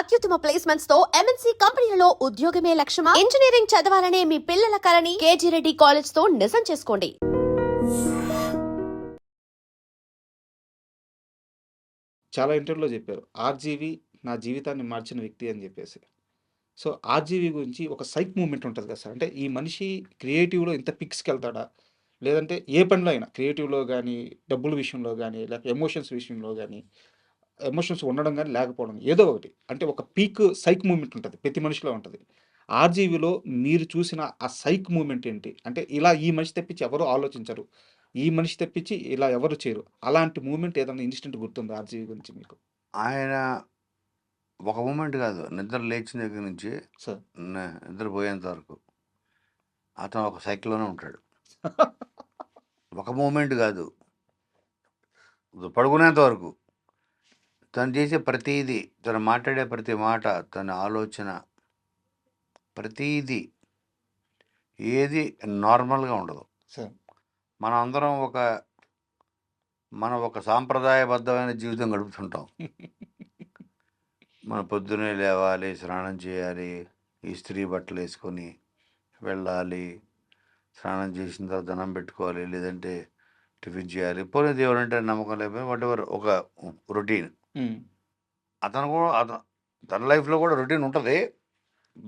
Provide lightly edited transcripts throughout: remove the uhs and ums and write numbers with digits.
అత్యుత్తమ ప్లేస్మెంట్స్ తో ఎంఎన్సీ కంపెనీలలో ఉద్యోగమే లక్ష్యమా? ఇంజనీరింగ్ చదవాలనే మీ పిల్లల కలని కేజీ రెడ్డి కాలేజ్ తో నిజం చేసుకోండి. చాలా ఇంటర్వ్యూలో చెప్పారు. 'ఆర్‌జీవి నా జీవితాన్ని మార్చిన వ్యక్తి' అని చెప్పేసి. సో, 'ఆర్‌జీవి' గురించి ఒక సైక్ మూవ్‌మెంట్ ఉంటది కదా సార్. అంటే ఈ మనిషి క్రియేటివ్‌లో ఇంత పీక్స్‌కెళ్తాడా? లేదంటే ఏ పనిలో అయినా క్రియేటివ్‌లో గానీ, డబ్బుల విషయంలో గానీ, లేకపోతే ఎమోషన్స్ విషయంలో గానీ, ఎమోషన్స్ ఉండడం గానీ, లేకపోవడం ఏదో ఒకటి. అంటే ఒక పీక్ సైక్ మూవ్‌మెంట్ ఉంటది. ప్రతి మనిషిలో ఉంటది. 'ఆర్‌జీవిలో' మీరు చూసిన ఆ సైక్ మూవ్‌మెంట్ ఏంటి? అంటే ఇలా ఈ మనిషి తప్పించి ఎవరు ఆలోచించరు. ఈ మనిషి తప్పించి ఇలా ఎవరు చేయరు. అలాంటి మూవ్‌మెంట్ ఏదన్నా ఇన్సిడెంట్ గుర్తుందా 'ఆర్‌జీవి' గురించి మీకు? ఆయన ఒక మూమెంట్ కాదు, నిద్ర లేచిన దగ్గర నుంచి సార్. నిద్రపోయేంత వరకు అతను ఒక సైకిల్లోనే ఉంటాడు. ఒక మూమెంట్ కాదు, పడుకునేంత వరకు తను చేసే ప్రతిదీ, తను మాట్లాడే ప్రతి మాట, తన ఆలోచన, ప్రతిదీ ఏది నార్మల్గా ఉండదు. సార్. మనం అందరం మనం ఒక సాంప్రదాయబద్ధమైన జీవితం గడుపుతుంటాం. మనం పొద్దున్నే లేవాలి, స్నానం చేయాలి, ఇస్త్రీ బట్టలు వేసుకొని వెళ్ళాలి, స్నానం చేసిన తర్వాత దండం పెట్టుకోవాలి, లేదంటే టిఫిన్ చేయాలి, పోనీ దేవుడు అంటే నమ్మకం లేకపోతే వాట్ ఎవర్ ఒక రొటీన్. హ్మ్. తన లైఫ్లో కూడా రొటీన్ ఉంటుంది.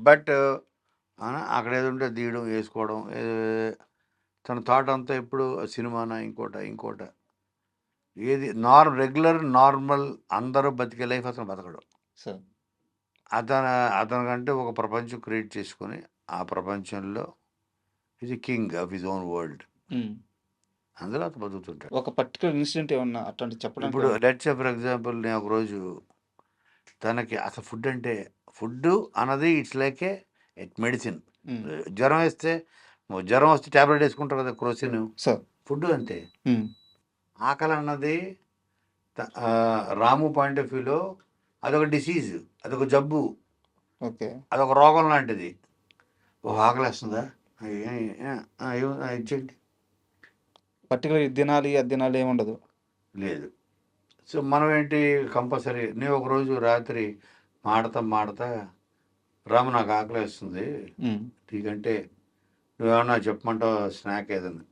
బట్ అక్కడ ఏదో ఉంటే తీయడం, వేసుకోవడం, తన థాట్ అంతా ఎప్పుడు సినిమానా ఇంకోట ఏది రెగ్యులర్ నార్మల్ అందరూ బతికే లైఫ్ అతను బతకడం. సార్. అతనికంటే ఒక ప్రపంచం క్రియేట్ చేసుకొని ఆ ప్రపంచంలో is king of his own world. హ్మ్. అందులో అతను బతుకుతుంటాడు. ఒక పర్టిక్యులర్ ఇన్సిడెంట్ ఏమన్నా అట్లాంటిది చెప్పడానికి ఇప్పుడు లెట్స్ సే ఫర్ ఎగ్జాంపుల్, నేను ఒకరోజు తనకి అసలు ఫుడ్ అన్నది ఇట్స్ లైక్ ఏ మెడిసిన్. హ్మ్. జ్వరం వస్తే ట్యాబ్లెట్ వేసుకుంటారు కదా, క్రోసిన్. సార్. ఫుడ్ అంతే. హ్మ్. ఆకలి అన్నది రాము పాయింట్ ఆఫ్ వ్యూలో అదొక డిసీజ్, అదొక జబ్బు, ఓకే. అదొక రోగం లాంటిది. ఆకలి వేస్తుందా, ఇచ్చేయండి. పర్టిక్యులర్ ఇది తినాలి, అది తినాలి ఏముండదు. లేదు. సో మనం ఏంటి, కంపల్సరీ నేను ఒకరోజు రాత్రి మాడతా రాము నాకు ఆకలి వేస్తుంది, హ్మ్. నీకంటే నువ్వేమన్నా చెప్పమంటావు స్నాక్ ఏదన్నా?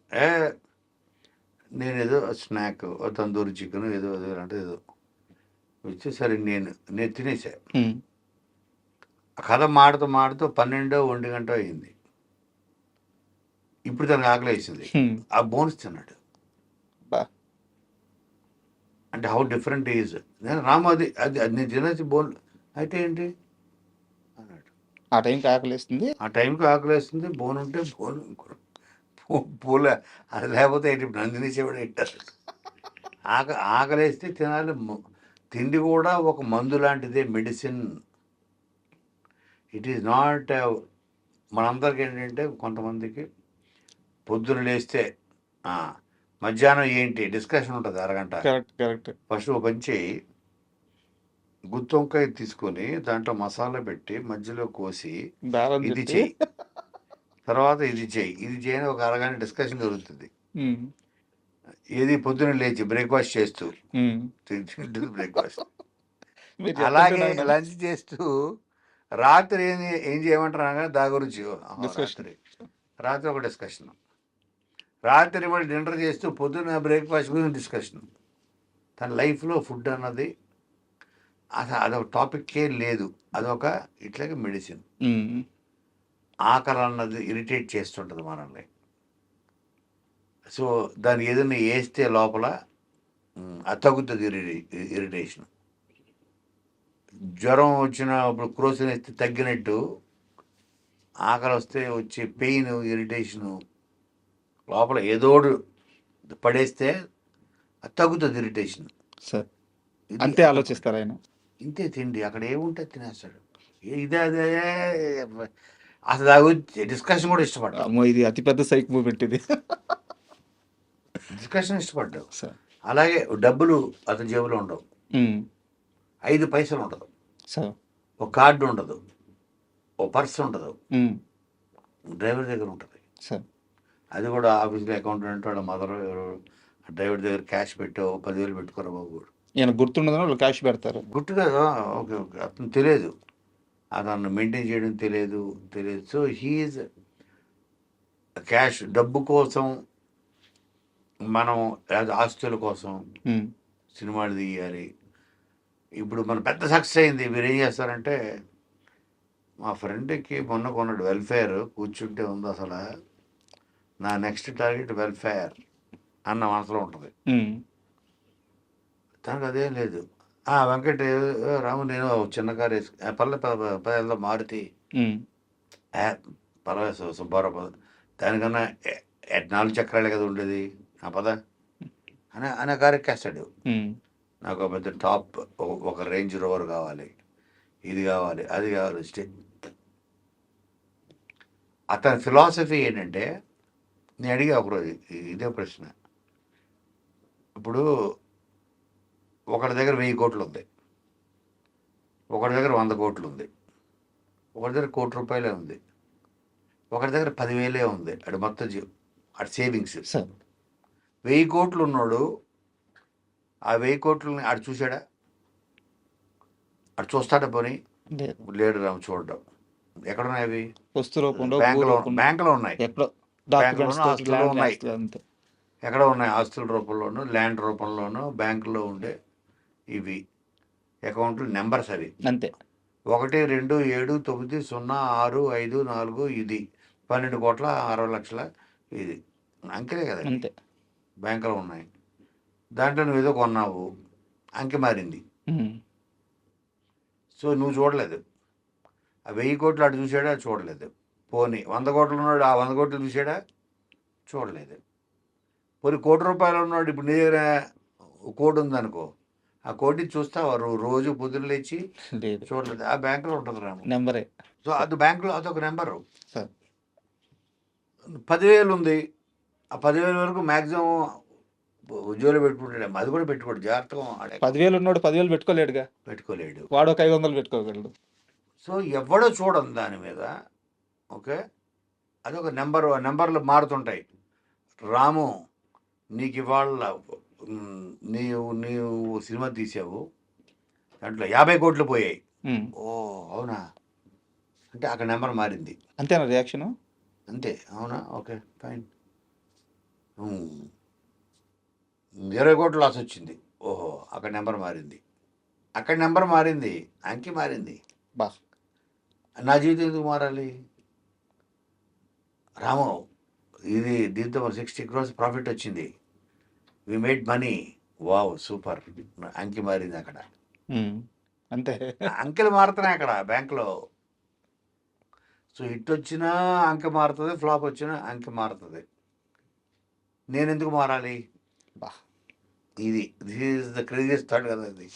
నేను ఏదో స్నాక్ తందూరి చికెన్ ఏదో అంటే ఏదో వచ్చేసరి నేను తినేసా. హ్మ్. కథ మాడుతూ 12-1 గంట అయింది. ఇప్పుడు తనకు ఆకలి వేసింది. హ్మ్. ఆ బోన్స్ తిన్నాడు. బా! అంటే హౌ డిఫరెంట్ ఈజ్. నేను రాము అది నేను తినేసి బోన్ అయితే ఏంటి అన్నాడు. ఆ టైంకి ఆకలేస్తుంది. ఆ టైంకి ఆకలి వేస్తుంది, బోన్ ఉంటే బోన్ పూల అది లేకపోతే ఏంటి, నన్ను తినేసేవాడు ఏంటారు. ఆకలేస్తే తినాలి. తిండి కూడా ఒక మందు లాంటిదే, మెడిసిన్. It is not. మనందరికి ఏంటంటే కొంతమందికి పొద్దున లేస్తే మధ్యాహ్నం ఏంటి డిస్కషన్ ఉంటుంది అరగంట. కరెక్ట్. ఫస్ట్ ఒక పని చేయి, గుత్తి వంకాయ తీసుకొని దాంట్లో మసాలా పెట్టి మధ్యలో కోసి ఇది చెయ్యి, తర్వాత ఇది చేయని ఒక అరగంట డిస్కషన్ జరుగుతుంది. ఏది పొద్దున లేచి బ్రేక్ఫాస్ట్ చేస్తూ బ్రేక్ఫాస్ట్, అలాగే లంచ్ చేస్తూ రాత్రి ఏం చేయమంటారు అనగా దాని గురించి రాత్రి ఒక డిస్కషన్, రాత్రి మళ్ళీ డిన్నర్ చేస్తూ పొద్దున్న బ్రేక్ఫాస్ట్ గురించి డిస్కషన్. తన లైఫ్లో ఫుడ్ అన్నది అసలు అదొక టాపిక్కే లేదు, అదొక ఇట్లాగే మెడిసిన్. ఆకలి అన్నది ఇరిటేట్ చేస్తుంటుంది మనల్ని. సో దాన్ని ఏదైనా వేస్తే లోపల అది తగ్గుతుంది ఇరిటేషన్. జ్వరం వచ్చినప్పుడు క్రోసిన్ వేస్తే తగ్గినట్టు ఆకలి వస్తే వచ్చే పెయిన్, ఇరిటేషను లోపల ఏదోడు పడేస్తే అది తగ్గుతుంది ఇరిటేషన్. సార్ అంతే ఆలోచిస్తారు ఆయన. ఇంతే తిండి, అక్కడ ఏముంటే తినేస్తాడు. ఇదే అసలు దాని డిస్కషన్ కూడా ఇష్టపడ్డావు. ఇది అతిపెద్ద సైక్ మూమెంట్ ఇది. డిస్కషన్ ఇష్టపడ్డావు. అలాగే డబ్బులు అతని జేబులో ఉండవు, 5 పైసలు ఉండదు, ఒక కార్డు ఉండదు, ఓ పర్స్ ఉండదు, డ్రైవర్ దగ్గర ఉంటుంది. అది కూడా ఆఫీస్లో అకౌంటెంట్ వాళ్ళ మదర్ డ్రైవర్ దగ్గర క్యాష్ పెట్టావు, 10,000 పెట్టుకోరా బాబు, ఈయన గుర్తుండదని వాళ్ళు క్యాష్ పెడతారు. గుర్తుగా ఓకే ఓకే అతను తెలియదు, అతను మెయింటైన్ చేయడం తెలియదు. సో హీఈస్ క్యాష్, డబ్బు కోసం, మనం ఆస్తుల కోసం ఉమ్, సినిమాలు తీయాలి. ఇప్పుడు మన పెద్ద సక్సెస్ అయింది, మీరు ఏం చేస్తారంటే, మా ఫ్రెండ్కి మొన్న కొన్నాడు వెల్ఫేర్, కూర్చుంటే ఉంది అసలు నా నెక్స్ట్ టార్గెట్ వెల్ఫేర్ అన్న మనసులో ఉంటుంది. ఉమ్, తనకు అదేం లేదు. వెంకట్ రాము నేను చిన్న కారు వేసుకు పల్లె పదేళ్ళలో మారుతి ఉమ్, పర్వాలేదు సుబ్బారావు దానికన్నా 4 చక్రాలే కదా ఉండేది, పద అనే కారు ఎక్కేస్తాడు. ఉమ్, నాకు ఒక పెద్ద టాప్, ఒక రేంజ్ రోవర్ కావాలి, ఇది కావాలి, అది కావాలి. అతని ఫిలాసఫీ ఏంటంటే, నేను అడిగా ఒకరోజు ఇదే ప్రశ్న. ఇప్పుడు ఒకరి దగ్గర 1000 కోట్లు ఉంది, ఒకరి దగ్గర 100 కోట్లు ఉంది, ఒకరి దగ్గర 1 కోటి రూపాయలే ఉంది, ఒకరి దగ్గర 10,000 ఉంది. అటు మొత్తం అటు సేవింగ్స్. సార్ 1000 కోట్లు ఉన్నాడు, ఆ 1000 కోట్లని అటు చూశాడా? అటు చూస్తాడా? పోనీ లేదు. లేడు రాము, చూడడం. ఎక్కడున్నాయి అవి? వస్తు రూపంలో, బ్యాంకులో ఉన్నాయి, ఎక్కడో బ్యాంకులోనూ ఆస్తుల్లో ఉన్నాయి. అంతే. ఎక్కడ ఉన్నాయి? ఆస్తుల రూపంలోనూ, ల్యాండ్ రూపంలోనూ, బ్యాంకులో ఉండే ఇవి అకౌంట్లు నెంబర్స్ అవి. అంతే. 1, 2, 7, 9, 0, 6, 5, 4 ఇది 12,60,00,000 ఇది అంకెలే కదా, అంతే. బ్యాంకులో ఉన్నాయి. దాంట్లో నువ్వు ఏదో కొన్నావు, అంకె మారింది. ఉమ్, సో నువ్వు చూడలేదు. ఆ 1000 కోట్లు అటు చూసాడా? చూడలేదు. పోనీ 100 కోట్లు ఉన్నాడు, ఆ 100 కోట్లు చూసాడా? చూడలేదు. పోనీ 1 కోటి రూపాయలు ఉన్నాడు, ఇప్పుడు నీ దగ్గర 1 కోటి ఉందనుకో, ఆ కోటి చూస్తావా? రోజు పొద్దున్న లేచి లేదు. చూడలేదు. ఆ బ్యాంకులో ఉంటుంది రాము, నెంబరే. సో అది బ్యాంకులో అదొక నెంబరు. సార్ 10,000 ఉంది, ఆ 10,000 వరకు మ్యాక్సిమం ఉద్యోగులు పెట్టుకుంటాడు, అది కూడా పెట్టుకోడు, జాగ్రత్తగా 10,000 ఉన్నాడు, 10,000 పెట్టుకోలేడుగా, పెట్టుకోలేడు. వాడు ఒక 500 పెట్టుకోగలడు. సో ఎవడో చూడదు దాని మీద. ఓకే, అదొక నెంబరు, ఆ నెంబర్లు మారుతుంటాయి. రాము నీకు ఇవాళ నీవు సినిమా తీసావు, దాంట్లో 50 కోట్లు పోయాయి. ఉమ్, ఓ అవునా అంటే అక్కడ నెంబర్ మారింది. అంతేనా రియాక్షను? అంతే. అవునా, ఓకే ఫైన్. 20 కోట్లు లాస్ వచ్చింది, ఓహో అక్కడ నెంబర్ మారింది, అక్కడ నెంబర్ మారింది, అంకి మారింది. బా, నా జీవితం ఎందుకు మారాలి? రాము ఇది దీంతో 60 crores ప్రాఫిట్ వచ్చింది, we made money, wow super, అంకి మారింది అక్కడ. ఉమ్, అంతే. అంకెలు మారుతున్నాయి అక్కడ బ్యాంకులో. సో హిట్ వచ్చినా అంకె మారుతుంది, ఫ్లాప్ వచ్చినా అంకె మారుతుంది. నేను ఎందుకు మారాలి? బా, this is the craziest thought కదా ఇది.